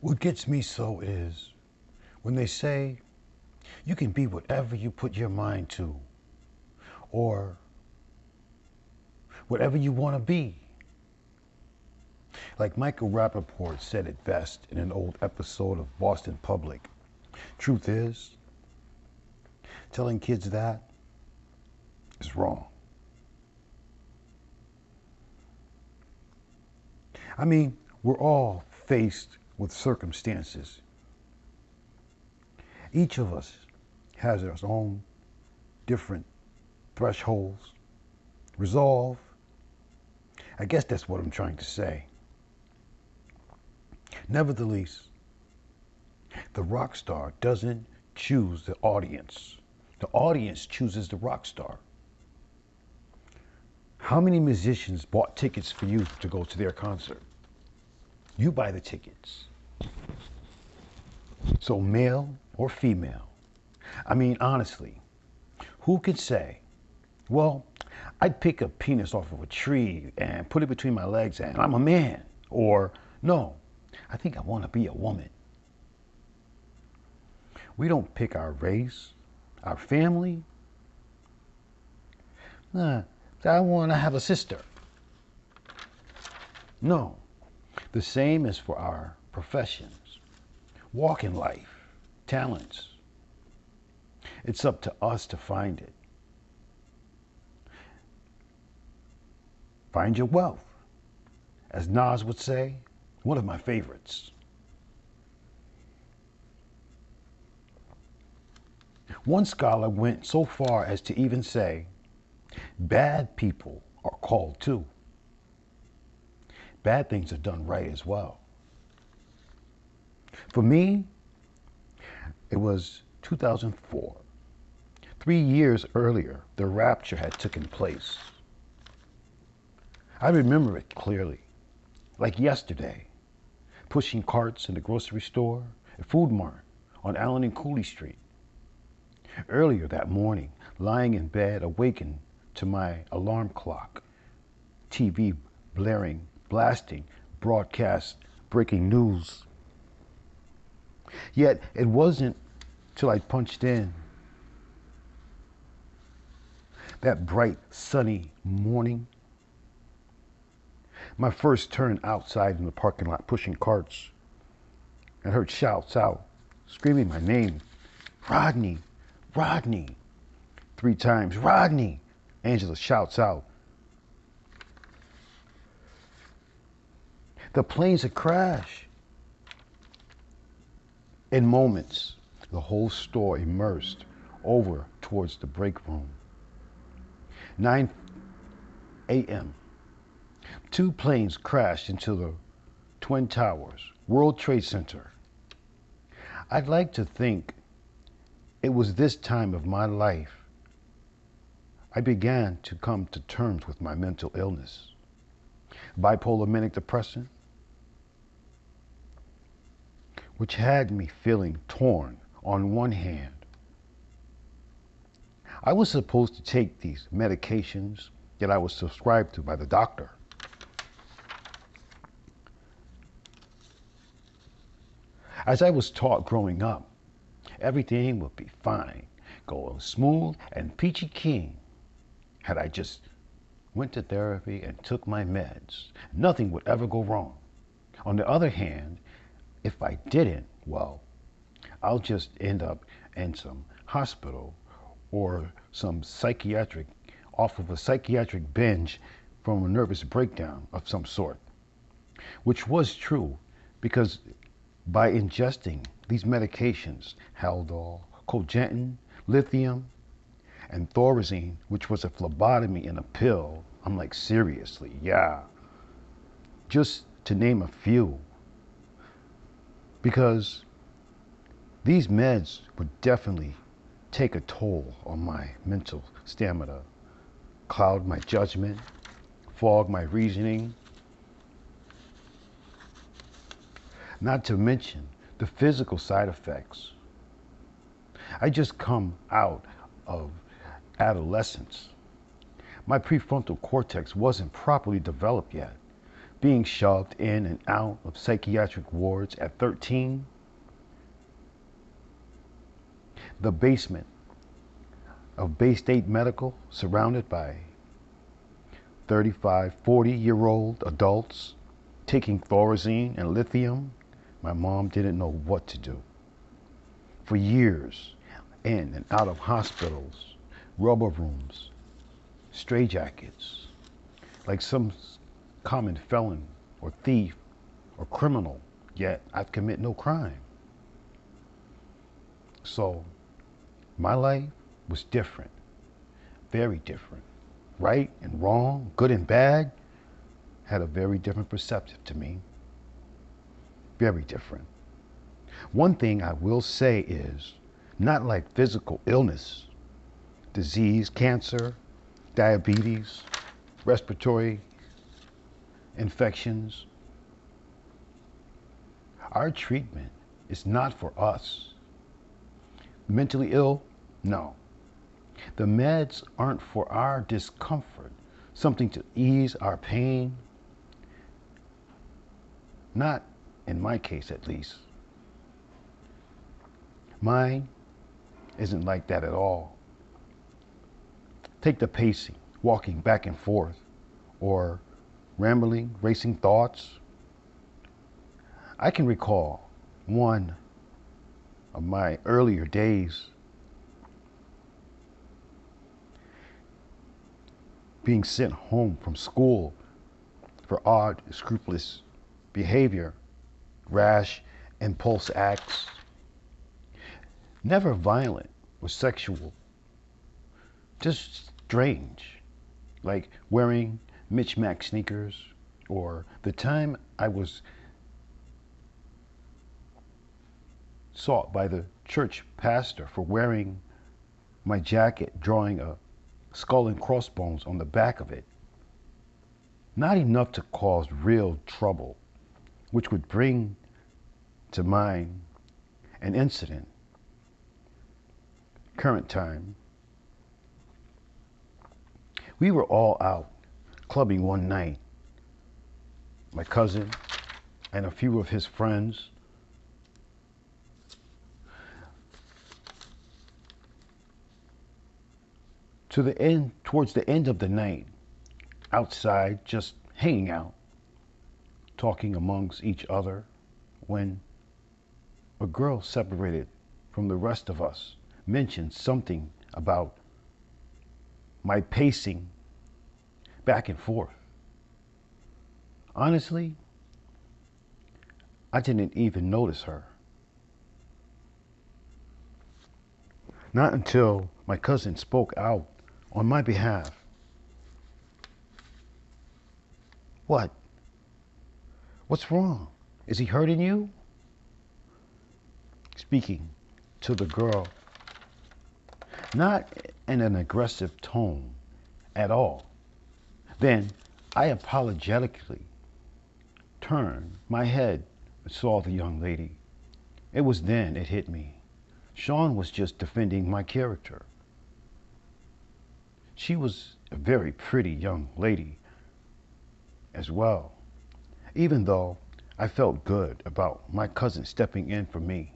What gets me so is when they say you can be whatever you put your mind to, or whatever you want to be. Like Michael Rappaport said it best in an old episode of Boston Public. Truth is, telling kids that is wrong. I mean, we're all faced with circumstances. Each of us has our own different thresholds, resolve. I guess that's what I'm trying to say. Nevertheless, the rock star doesn't choose the audience. The audience chooses the rock star. How many musicians bought tickets for you to go to their concert? You buy the tickets. So male or female, I mean, honestly, who could say, well, I'd pick a penis off of a tree and put it between my legs and I'm a man? Or, no, I think I want to be a woman. We don't pick our race, our family. Nah, I want to have a sister. No, the same is for our professions, walk in life, talents. It's up to us to find it. Find your wealth. As Nas would say, one of my favorites. One scholar went so far as to even say, bad people are called too. Bad things are done right as well. For me, it was 2004. 3 years earlier, the rapture had taken place. I remember it clearly, like yesterday, pushing carts in the grocery store, a food mart on Allen and Cooley Street. Earlier that morning, lying in bed, awakened to my alarm clock, TV blaring, blasting, broadcast, breaking news. Yet it wasn't till I punched in that bright, sunny morning. My first turn outside in the parking lot, pushing carts, and heard shouts out, screaming my name, Rodney, Rodney. 3 times, Rodney. Angela shouts out. The plane's a crash. In moments, the whole store immersed over towards the break room. 9 a.m. 2 planes crashed into the Twin Towers, World Trade Center. I'd like to think it was this time of my life I began to come to terms with my mental illness. Bipolar manic depression, which had me feeling torn on one hand. I was supposed to take these medications that I was prescribed to by the doctor. As I was taught growing up, everything would be fine, going smooth and peachy keen. Had I just went to therapy and took my meds, nothing would ever go wrong. On the other hand, if I didn't, well, I'll just end up in some hospital or some psychiatric, off of a psychiatric binge from a nervous breakdown of some sort. Which was true, because by ingesting these medications, Haldol, cogentin, lithium, and Thorazine, which was a phlebotomy in a pill, I'm like, seriously, yeah. Just to name a few. Because these meds would definitely take a toll on my mental stamina, cloud my judgment, fog my reasoning. Not to mention the physical side effects. I just come out of adolescence. My prefrontal cortex wasn't properly developed yet. being shoved in and out of psychiatric wards at 13, the basement of Bay State Medical, surrounded by 35, 40-year-old adults taking Thorazine and lithium. My mom didn't know what to do. For years, in and out of hospitals, rubber rooms, straitjackets, like some common felon or thief or criminal, yet I'd commit no crime. So my life was different, very different. Right and wrong, good and bad, had a very different perspective to me. Very different. One thing I will say is, not like physical illness, disease, cancer, diabetes, respiratory infections. Our treatment is not for us. Mentally ill? No. The meds aren't for our discomfort, something to ease our pain. Not in my case, at least. Mine isn't like that at all. Take the pacing, walking back and forth, or rambling, racing thoughts. I can recall one of my earlier days being sent home from school for odd, scrupulous behavior, rash, impulse acts, never violent or sexual, just strange, like wearing mismatched sneakers, or the time I was sought by the church pastor for wearing my jacket drawing a skull and crossbones on the back of it. Not enough to cause real trouble, which would bring to mind an incident, current time. We were all out clubbing one night. My cousin and a few of his friends. Towards the end of the night, outside, just hanging out, talking amongst each other, when a girl separated from the rest of us mentioned something about my pacing back and forth. Honestly, I didn't even notice her. Not until my cousin spoke out on my behalf. What? What's wrong? Is he hurting you? Speaking to the girl, not in an aggressive tone at all. Then I apologetically turned my head and saw the young lady. It was then it hit me. Sean was just defending my character. She was a very pretty young lady as well, even though I felt good about my cousin stepping in for me.